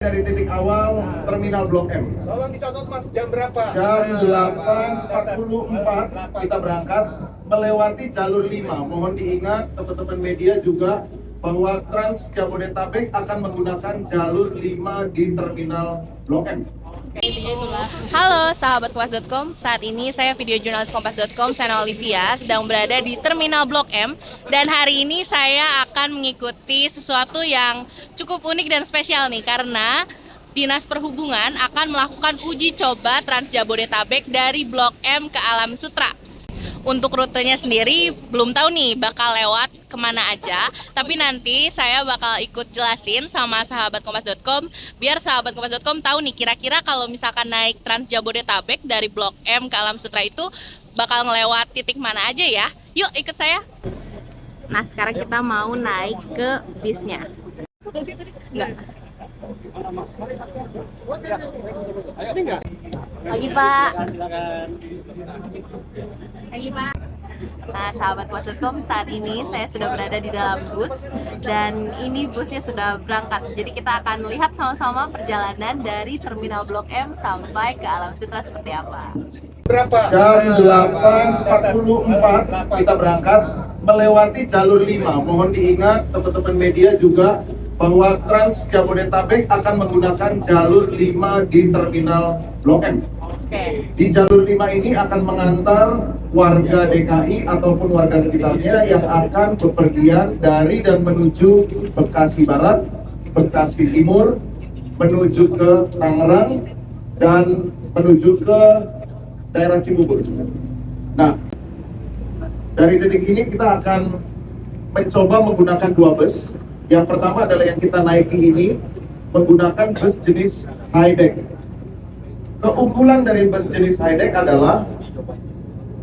Dari titik awal Terminal Blok M. Tolong dicatat Mas, jam berapa? Jam 8.44 kita berangkat melewati jalur 5. Mohon diingat teman-teman media juga bahwa Trans Jabodetabek akan menggunakan jalur 5 di Terminal Blok M. Halo sahabat Kompas.com, saat ini saya video jurnalis Kompas.com, saya Olivia, sedang berada di Terminal Blok M. Dan hari ini saya akan mengikuti sesuatu yang cukup unik dan spesial nih, karena Dinas Perhubungan akan melakukan uji coba Trans Jabodetabek dari Blok M ke Alam Sutera. Untuk rutenya sendiri belum tahu nih bakal lewat kemana aja, tapi nanti saya bakal ikut jelasin sama sahabat Kompas.com biar sahabat Kompas.com tahu nih kira-kira kalau misalkan naik Trans Jabodetabek dari Blok M ke Alam Sutera itu bakal ngelewat titik mana aja ya. Yuk ikut saya. Nah sekarang kita mau naik ke bisnya. Enggak. Pagi Pak. Pagi Pak. Nah sahabat Kompas.com, saat ini saya sudah berada di dalam bus dan ini busnya sudah berangkat. Jadi kita akan lihat sama-sama perjalanan dari Terminal Blok M sampai ke Alam Sutera seperti apa. Berapa? Jam 8.44 kita berangkat melewati jalur 5. Mohon diingat teman-teman media juga bahwa Trans Jabodetabek akan menggunakan jalur 5 di Terminal Blok M. Di jalur 5 ini akan mengantar warga DKI ataupun warga sekitarnya yang akan bepergian dari dan menuju Bekasi Barat, Bekasi Timur, menuju ke Tangerang, dan menuju ke daerah Cibubur. Nah, dari titik ini kita akan mencoba menggunakan dua bus. Yang pertama adalah yang kita naiki ini menggunakan bus jenis high-deck. Keunggulan dari bus jenis high-deck adalah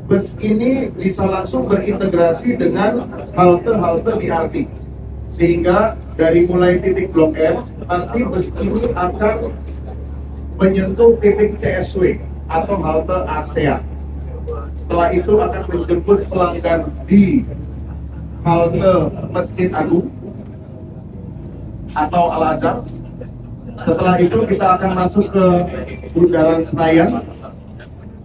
bus ini bisa langsung berintegrasi dengan halte-halte BRT. Sehingga dari mulai titik Blok M, nanti bus ini akan menyentuh titik CSW atau halte ASEAN. Setelah itu akan menjemput pelanggan di halte Masjid Agung atau Al-Azhar. Setelah itu kita akan masuk ke Bundaran Senayan.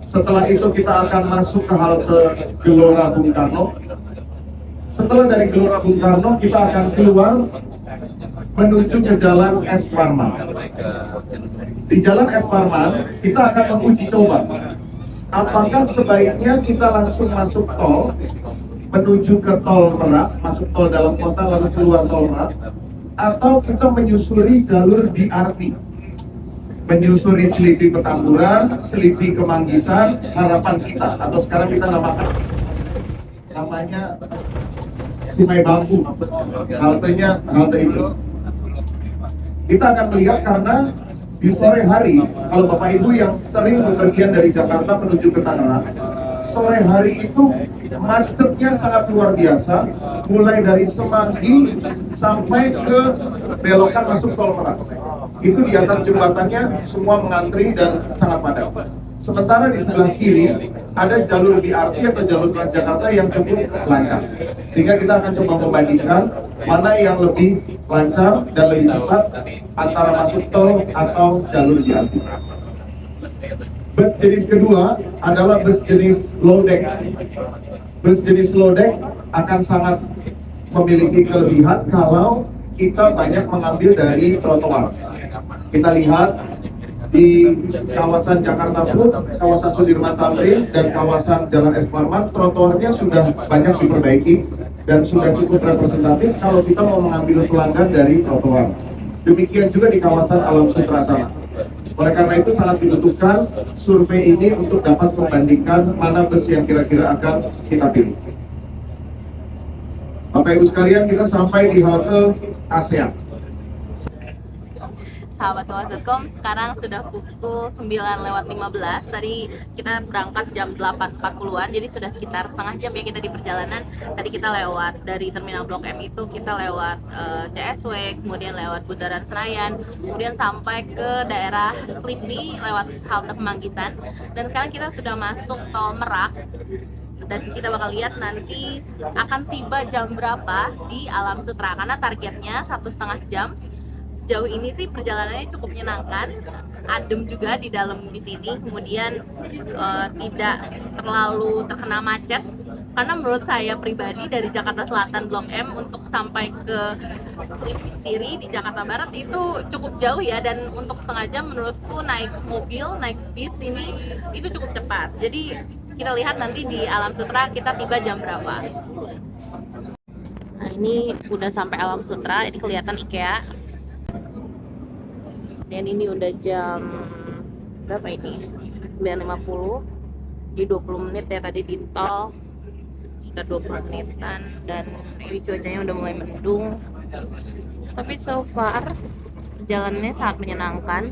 Setelah itu kita akan masuk ke halte Gelora Bung Karno. Setelah dari Gelora Bung Karno kita akan keluar menuju ke Jalan Es Parman. Di Jalan Es Parman kita akan menguji coba apakah sebaiknya kita langsung masuk tol menuju ke Tol Merak, masuk tol dalam kota lalu keluar Tol Merak, atau kita menyusuri jalur BRT, menyusuri Selipi Petamburan, Selipi Kemanggisan, harapan kita, atau sekarang kita namanya Sungai Bambu, haltenya halte itu. Kita akan melihat karena di sore hari, kalau Bapak Ibu yang sering bepergian dari Jakarta menuju ke Tangerang, sore hari itu macetnya sangat luar biasa, mulai dari Semanggi sampai ke belokan masuk Tol Merak. Itu di atas jembatannya semua mengantri dan sangat padat. Sementara di sebelah kiri ada jalur BRT atau jalur Transjakarta yang cukup lancar. Sehingga kita akan coba membandingkan mana yang lebih lancar dan lebih cepat antara masuk tol atau jalur BRT. Bus jenis kedua adalah bus jenis low deck. Bus jenis low deck akan sangat memiliki kelebihan kalau kita banyak mengambil dari trotoar. Kita lihat di kawasan Jakarta Pur, kawasan Sudirman Tamrin, dan kawasan Jalan Es Parman, trotoarnya sudah banyak diperbaiki dan sudah cukup representatif kalau kita mau mengambil pelanggan dari trotoar. Demikian juga di kawasan Alam Sutera sana. Oleh karena itu sangat dibutuhkan survei ini untuk dapat membandingkan mana bus yang kira-kira akan kita pilih. Bapak Ibu sekalian, kita sampai di halte ASEAN. Sahabat Kompas.com, sekarang sudah pukul 9:15. Tadi kita berangkat jam 8.40-an, jadi sudah sekitar setengah jam ya kita di perjalanan. Tadi kita lewat dari Terminal Blok M itu, kita lewat CSW, kemudian lewat Bundaran Senayan, kemudian sampai ke daerah Selipi lewat halte Kemanggisan. Dan sekarang kita sudah masuk Tol Merak. Dan kita bakal lihat nanti akan tiba jam berapa di Alam Sutera, karena targetnya 1,5 jam sejauh ini sih perjalanannya cukup menyenangkan, adem juga di dalam bis ini, kemudian tidak terlalu terkena macet. Karena menurut saya pribadi dari Jakarta Selatan Blok M untuk sampai ke Slipi di Jakarta Barat itu cukup jauh ya, dan untuk setengah jam menurutku naik mobil, naik bis ini itu cukup cepat. Jadi kita lihat nanti di Alam Sutera kita tiba jam berapa. Nah, ini udah sampai Alam Sutera, ini kelihatan IKEA. Dan ini udah jam berapa ini? 9.50. Jadi 20 menit ya tadi di tol. Sekitar 20 menitan, dan ini cuacanya udah mulai mendung. Tapi so far perjalanannya sangat menyenangkan.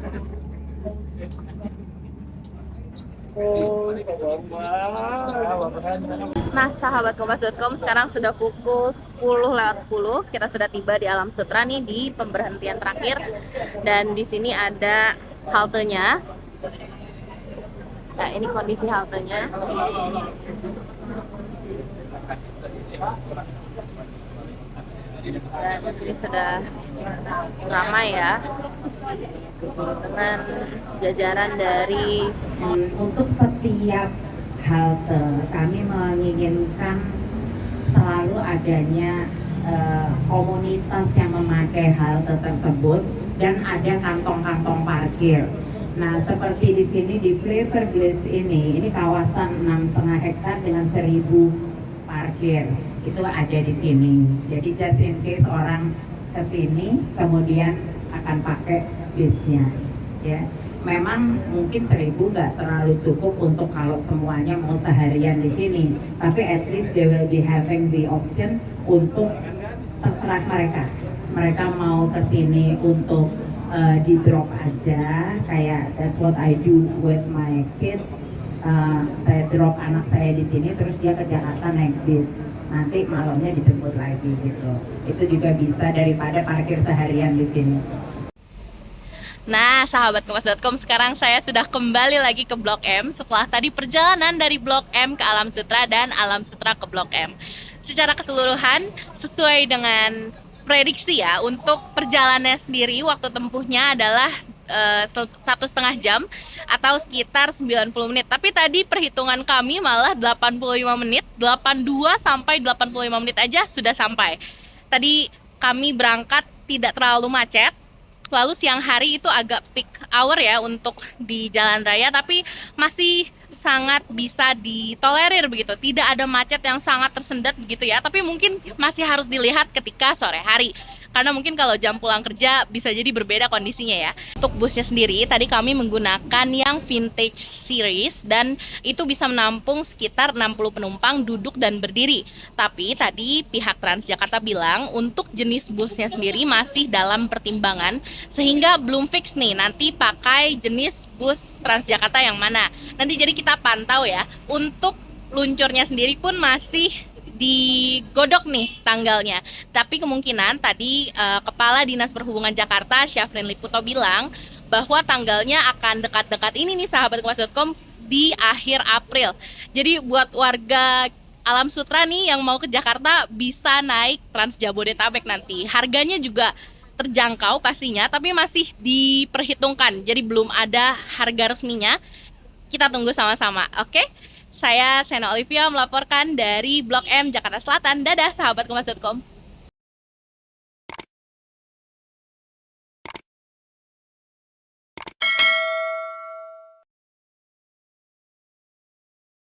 Nah, sahabat kompas.com, sekarang sudah pukul 10:10. Kita sudah tiba di Alam Sutera nih, di pemberhentian terakhir. Dan di sini ada haltenya. Nah, ini kondisi haltenya. Dan di sini sudah ramai ya, dengan jajaran dari untuk setiap halte kami menginginkan selalu adanya komunitas yang memakai halte tersebut dan ada kantong-kantong parkir. Nah, seperti di sini di Flavor Bliss ini kawasan 6,5 hektar dengan 1.000 parkir itu ada di sini. Jadi just in case orang ke sini kemudian akan pakai bisnya, ya. Memang mungkin 1.000 nggak terlalu cukup untuk kalau semuanya mau seharian di sini, tapi at least they will be having the option untuk terserah mereka. Mereka mau ke sini untuk di drop aja, kayak that's what I do with my kids. Saya drop anak saya di sini, terus dia ke Jakarta naik bis, nanti malamnya dijemput lagi gitu. Itu juga bisa daripada parkir seharian di sini. Nah, sahabat kompas.com, sekarang saya sudah kembali lagi ke Blok M setelah tadi perjalanan dari Blok M ke Alam Sutera dan Alam Sutera ke Blok M. Secara keseluruhan sesuai dengan prediksi ya, untuk perjalanannya sendiri waktu tempuhnya adalah 1,5 jam atau sekitar 90 menit. Tapi tadi perhitungan kami malah 85 menit, 82 sampai 85 menit aja sudah sampai. Tadi kami berangkat tidak terlalu macet. Lalu siang hari itu agak peak hour ya untuk di jalan raya, tapi masih sangat bisa ditolerir begitu. Tidak ada macet yang sangat tersendat begitu ya, tapi mungkin masih harus dilihat ketika sore hari. Karena mungkin kalau jam pulang kerja bisa jadi berbeda kondisinya ya. Untuk busnya sendiri tadi kami menggunakan yang vintage series, dan itu bisa menampung sekitar 60 penumpang duduk dan berdiri. Tapi tadi pihak Transjakarta bilang untuk jenis busnya sendiri masih dalam pertimbangan, sehingga belum fix nih nanti pakai jenis bus Transjakarta yang mana. Nanti jadi kita pantau ya. Untuk luncurnya sendiri pun masih digodok nih tanggalnya. Tapi kemungkinan tadi Kepala Dinas Perhubungan Jakarta Syafrin Liputo bilang bahwa tanggalnya akan dekat-dekat ini nih sahabat kompas.com, di akhir April. Jadi buat warga Alam Sutera nih yang mau ke Jakarta bisa naik Trans Jabodetabek nanti. Harganya juga terjangkau pastinya, tapi masih diperhitungkan. Jadi belum ada harga resminya. Kita tunggu sama-sama, oke? Saya Sena Olivia melaporkan dari Blok M, Jakarta Selatan. Dadah sahabat kompas.com.